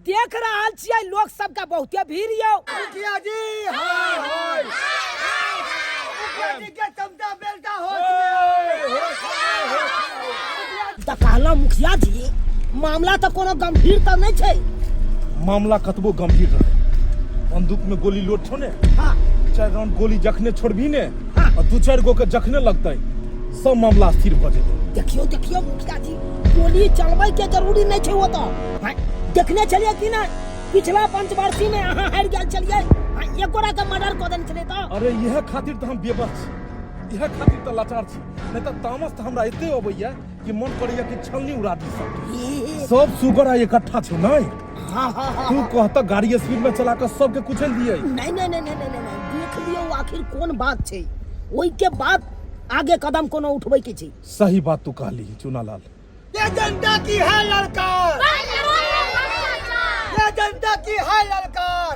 देख रहा छियै लोग सबका बहुते भीड़ यौ। मुखिया जी हाय हाय मुखिया जी के चमचा बेलता होश त कहला मुखिया जी मामला त कोनो गंभीर त नहीं छै। मामला कतबो गंभीर रहे, बंदूक में गोली लोड छो ने, हाँ 4 राउंड गोली जखने छोड़बी ने और 2-4 गो के जखने लगतै सब मामला स्थिर भ जेतै। देखियो देखियो मुखिया जी गोली चलबै के जरूरी नहीं छै। वो तो देखने चलिए कि ना पिछला पंचवर्षी में अहाँ हार गेल छलिए, एकोरा के मर्डर क देन छले त। अरे यह खातिर तो हम बेबस छी, यह खातिर तो लाचार छी, नहीं तो तामस तो हमरा एते अबैया कि मन करैया कि छलनी उड़ा दी सब सुगर इकट्ठा छै नहीं। तू कहता गाड़ी स्पीड में चला कर सबके कुचल दिए। नहीं नहीं नहीं नहीं नहीं देख लियो आखिर कौन बात छै, ओई के बाद आगे कदम कोनो उठबै के छै। सही बात तू कहली चुनालाल। ये जनता की है ललकार, ये जनता की है ललकार।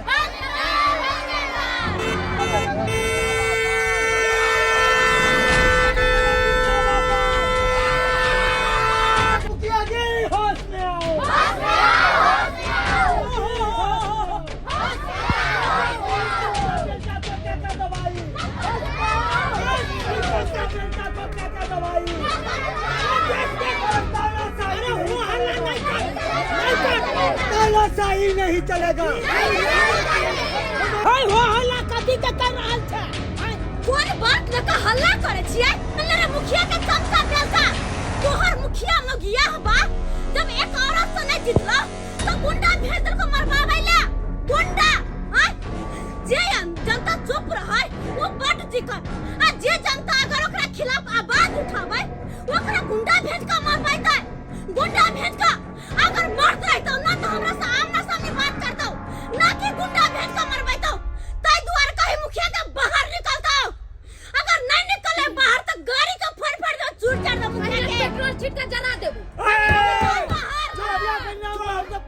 मुखिया जी होश में आओ, तानाशाही नहीं चलेगा। हो हल्ला कथी के कर रहल छै? कोन बात लका हल्ला करे छियै? मेरे मुखिया के चमचा बेलता तोहर मुखिया मगिया बा। जब एक औरत से नहीं जितला तो गुंडा भेज दल को मरवावे ले गुंडा। जे जनता चुप रहे वो बट जिकर आ जे जनता अगर ओकरा खिलाफ आवाज उठावे ओकरा गुंडा भेज के मरवाइतै। गुंडा भेज के अगर मरत रहतो ना तो हमरा से आमना सामने बात करतो ना कि गुंडा भेज के मरवाइतो। ताई द्वार कहीं मुखिया के बाहर निकलतो, अगर नहीं निकले बाहर तो गाड़ी का फड़ फड़ दो चूर चार दो मुखिया के पेट्रोल छीट के जला देबो।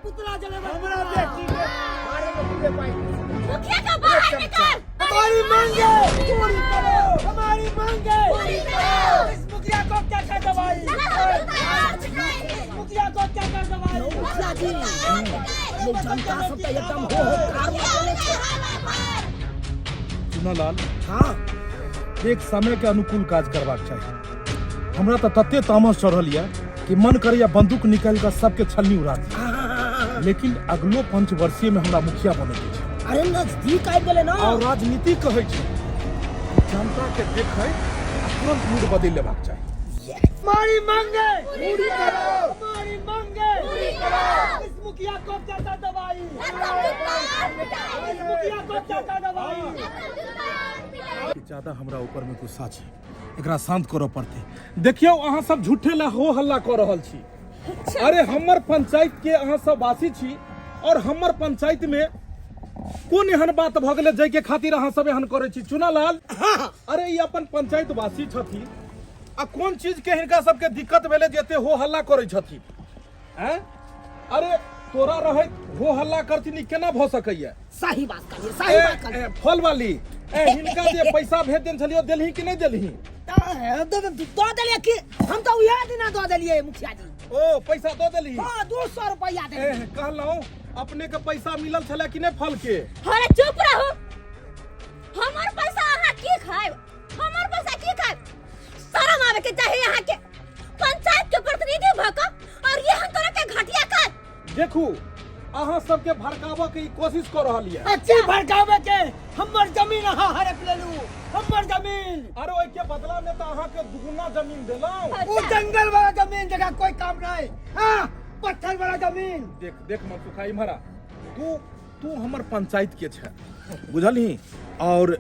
पुतला जलेगा हमरा बेटी के मारे में तुझे पाई। मुखिया का बाहर निकल। हमारी मांगे पूरी करो, हमारी मांगे पूरी करो। इस मुखिया को क्या क्या दवाई, मुखिया को क्या क्या दवाई। मुखिया जी ये जनता सब तो एकदम हो कार में चले छै। चुनालाल हां एक समय के अनुकूल काज करबाक चाहिए। हमरा तो तते तामस चढ़ल या कि मन करैया बंदूक निकाल कर सबके छलनी उड़ा दी, लेकिन अगलो पंचवर्षीय में हमरा मुखिया बने के छै। अरे नजदीक आबि गेले ना और राजनीति कहै छै जनता के देखै तुरंत मूड बदल लेबाक चाहिए। हमारी मांगे पूरी करो, हमारी मांगे पूरी करो। इस मुखिया को क्या क्या दवाई, इस मुखिया को क्या क्या दवाई। ज्यादा हमरा ऊपर में गुस्सा छै, एकरा शांत करऽ पड़ते। देखियो अहाँ सब झूठे ला हो हल्ला कर रहल छी। अरे हमर पंचायत के अहाँ सब वासी छी और हमर पंचायत में कोन एहन बात भ गेलै जै के खातिर अहाँ सब एहन करै छी? चुनालाल अरे ई अपन पंचायत वासी छथि आ कोन चीज के हिनका सबके दिक्कत भेलै जे एते हो हल्ला करै छथि? हैं? अरे तोरा रहे हो हल्ला करथिन केना भ सकैया? सही बात कहिए, सही बात कहिए। फल वाली हिनका जे पैसा भेज देन छलियो देलही कि नहीं देलही? दो देलिए कि हम तो उहे दिन दो देलिए मुखिया जी। ओ पैसा दो देलही? हां 200 रुपया देलिए। कहलौ अपने के पैसा मिलल छले कि नहीं फल के? अरे चुप रहो, हमर पैसा अहाँ की खाएब? हमर पैसा की खाएब? शर्म आवे के चाहिए यहाँ के पंचायत के प्रतिनिधि भक और ये हम तोरा के घटिया कर। देखू अहाँ सबके भड़कावे के कोशिश कर रहल है। अच्छी भड़कावे के हमर जमीन अहाँ हड़प लेलू, हमर जमीन। अरे ओइ के बदला में तो अहाँ के दुगुना जमीन देलौ। वो जंगल वाला जमीन जगह कोई काम नहीं, हां पत्थर वाला जमीन। देख देख मनसुखा इमहरा तू हमर पंचायत के छै बुझलही। और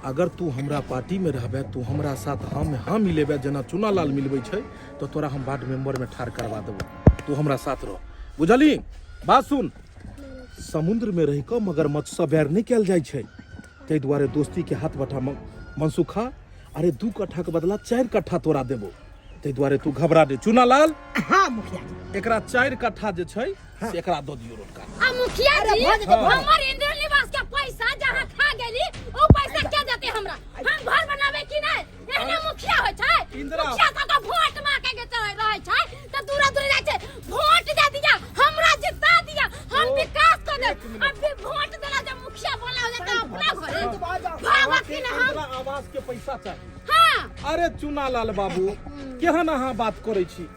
अगर तू हमरा पार्टी में रहबे तू हमरा साथ हम मिलेबे जना चुनालाल मिलबै छै तो तोरा हम वार्ड मेंबर में ठार करवा देबो। तू हमरा साथ रह बुझली। बात सुन, समुद्र में रह के मगरमच्छ से बैर नहीं कल जाय छै, तै दुआरे दोस्ती के हाथ बटा मनसुखा। अरे 2 कट्ठा के बदला 4 कट्ठा तोरा देबो, तै दुआरे तू घबरा दे। चुनालाल हां मुखिया जी एकरा 4 कट्ठा जे छै से एकरा दो दियो रोटका। आ मुखिया जी हमर इंद्र निवास के पैसा जहां खा गेली ओ पैसा क्या देते हमरा? हम घर बनावे कि नहीं? एहने मुखिया होय छै? मुखिया सब का वोट मांगे के रहे छै त दूरा दूर जाय छै। वोट दे दिया, हमरा जिता दिया, हम पैसा चाहिए। हाँ अरे चुना लाल बाबू केहन अहाँ बात करै छी?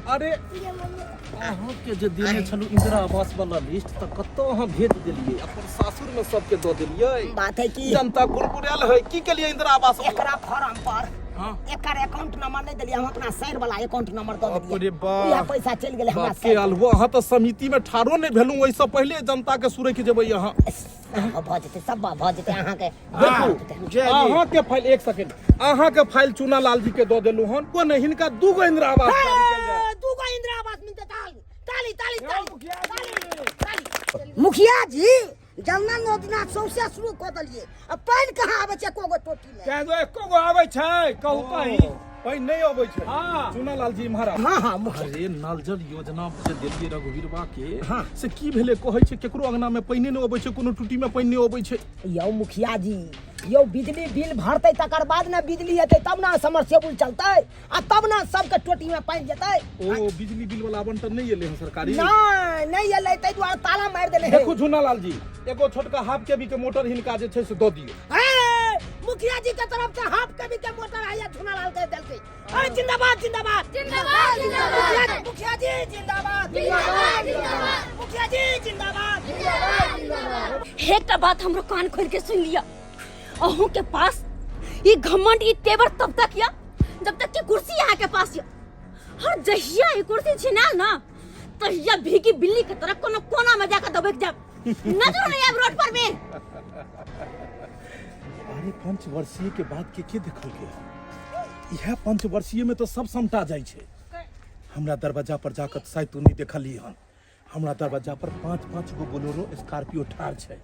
अरे अहाँ के जे देने छलू इंदिरा आवास वाला लिस्ट त कतौ अहाँ भेज देलियै, अपन सासुर में सबके दऽ देलियै। बात है कि जनता कुरकुरेल है की के लिए इंदिरा आवास एकरा फॉर्म पर हाँ एकर अकाउंट नंबर नहीं दिलिए, हम अपना शहर वाला अकाउंट नंबर दे अरे दिए। वाह। यह पैसा चल गेले हमरा के अलबो अहाँ त समिति में ठाड़ो नहीं भेलू, ओइसे पहले जनता के सुरै के जेबै अहाँ। भ जेते सब भ जेते अहाँ के। देखू अहाँ के फाइल, एक सेकंड, अहाँ के फाइल चुना लाल जी के दऽ देलू हन, को नहीं हिनका दूगो इंदिरा आवास दूगो इंदिरा आवास मिलते ताली ताली ताली ताली। मुखिया जी जनधन योजना सौसे शुरू कर दिलिए, अब पानी कहाँ आवे छै कोगो टोटी में? क्या दो एको गो आवे छै कहू कहीं पाइन नहीं अबै छै। हाँ। चुना लाल जी महाराज हाँ हाँ मुखिया अरे नल जल योजना जे देलियै रघुवीरवा के हाँ। से की भेलै, कहै छै केकरो अंगना में पाइने नहीं अबै छै, कोनो टूटी में पाइन नहीं अबै छै। यौ मुखिया जी यौ बिजली बिल भरते तकर बाद ना बिजली हेतै तब ना समरसेबुल चलतै आ तब ना सबके टोटी में पानी जेतै। ओ बिजली बिल वाला आवंटन नहीं एले हन सरकारी? नहीं एलै तै दुआरे ताला मार देले है। देखू चुना लाल जी एगो छोटका हाफ केबी के मोटर हिनका जे छै से दऽ दियौ। मुखिया जी के तरफ से हाफ केबी के मोटर आया झुना लाल के देलकै। अरे जिंदाबाद जिंदाबाद जिंदाबाद जिंदाबाद मुखिया जी जिंदाबाद जिंदाबाद जिंदाबाद मुखिया जी जिंदाबाद। एक बात हमरो कान खोल के सुन लिया, अहू के पास ये घमंड ये तेवर तब तक या जब तक कि कुर्सी यहाँ के पास या। हर जहिया ये कुर्सी छिनाल ना तहिया भीगी बिल्ली के तरह कोनो कोना में जाकर दबक जा, नजर नहीं आब रोड पर में। अरे पंचवर्षीय के बाद के देखल के यह पंचवर्षीय में तो सब समटा जाय छै। हमरा दरवाजा पर जाकर शायद तू नहीं देखली हन, हमरा दरवाजा पर 5-5 गो बोलेरो स्कॉर्पियो ठाड़ छै,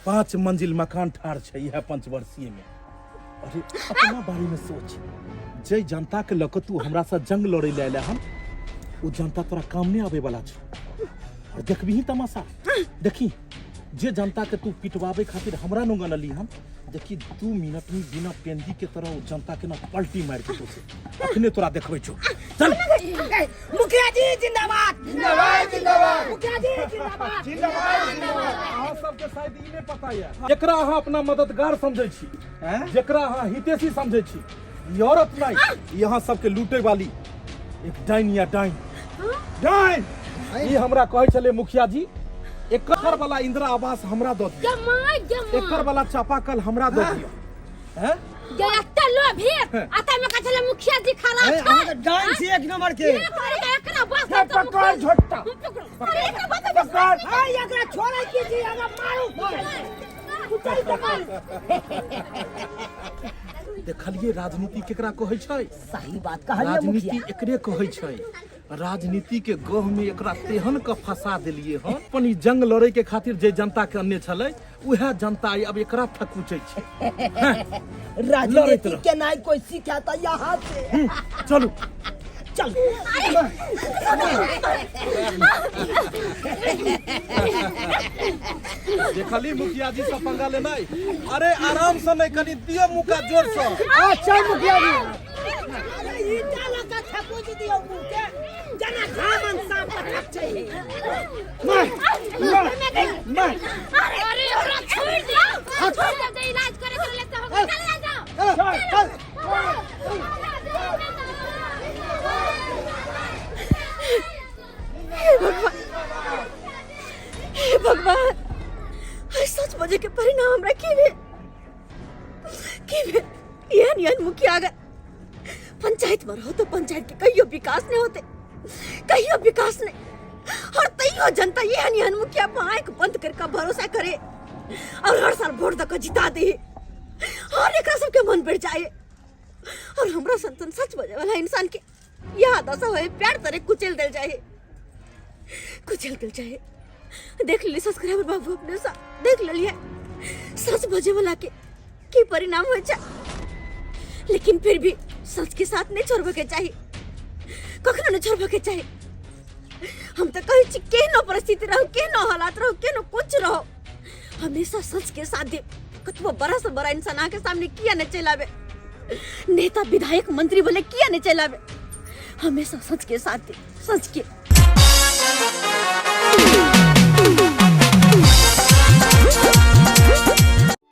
5 मंजिल मकान ठाड़ छै यह पंचवर्षीय में। अरे अपना बारे में सोच, जे जनता के लक तू हमरा से जंग लड़े ले आले हन वो जनता तोरा काम नहीं आवे वाला छै। और देखबी ही तमाशा, देखी जे जनता के तू पिटवावे खातिर हमरा नो गनली हम, देखी 2 मिनट में बिना पेंदी के तरह जनता के ना पलटी मार के तोसे अखने तोरा देखबै छौ। चल मुखिया जी जिंदाबाद जिंदाबाद जिंदाबाद मुखिया जी जिंदाबाद जिंदाबाद। अहाँ सबके शायद ई नहीं पता है, जेकरा अहाँ अपना मददगार समझै छी, जेकरा अहाँ हितैषी समझै छी, ई औरत नहीं, यहाँ सबके लूटे वाली एक डाइन या डाइन डाइन। ई हमरा कहै छले मुखिया जी एकर वाला इंदिरा आवास हमरा दऽ दियौ, जमाई जमाई एकर वाला चापाकल हमरा दऽ दियौ। हैं गलत लो भी आता में कहले मुखिया जी खराब अरे छै। अहाँ के डाइन छी एक नंबर के। एकरा बस पकड़ झोटा अरे एकरा बात पकड़। हाय एकरा छोड़ै की जी अगर मारू कुचल देखलिए राजनीति केकरा कहै छै? सही बात कहलिए राजनीति मुखिया। एकरे कहै छै। राजनीति के गह में एकरा तेहन के फंसा देलिए हन, अपन ई जंग लड़े के खातिर जे जनता के अन्य छलै उहे जनता अब एकरा ठकुचै छै। राजनीति के नहीं कोई सिखाता यहाँ से। चलू चल देखली मुखिया जी से पंगा लेना, अरे आराम से नहीं, कनी दियो मुका जोर से। चल मुखिया जी। अरे ई डाला का ठकुच दियो मुंह के जना घामन सांप का ठक छै। अरे अरे ओरा छोड़ दियो, छोड़ दे, इलाज करे के लगता होगा। चले जाओ चल हे भगवान, सच बजे के परिणाम हमरा की भे ये मुखिया अगर पंचायत में रहो तो पंचायत के कहियो विकास नहीं होते, कहियो विकास नहीं। और तैयो जनता ये नियन मुखिया पर आंख बंद करके भरोसा करे और हर साल वोट दे जिता दे और एकरा सबके मन बढ़ जाए। और हमरा संतन सच बजे वाला इंसान के याद ऐसा होए प्यार तरह कुचल दिल जाए, कुचल दिल जाए। देख ली सब्सक्राइबर बाबू अपने सा देख लिए सच बजे वाला के की परिणाम हो जा, लेकिन फिर भी सच के साथ नहीं छोड़बे के चाहिए, कखनो नहीं छोड़बे के चाहिए। हम तो कहे छी केहनो परिस्थिति रहो, केहनो हालात रहो, केहनो कुछ रहो, हमेशा सच के साथ दे। कतबो बड़ा से बड़ा इंसान आके सामने किया नहीं चलावे, नेता विधायक मंत्री बोले किया नहीं चलावे, हमेशा सच के साथ दे, सच के।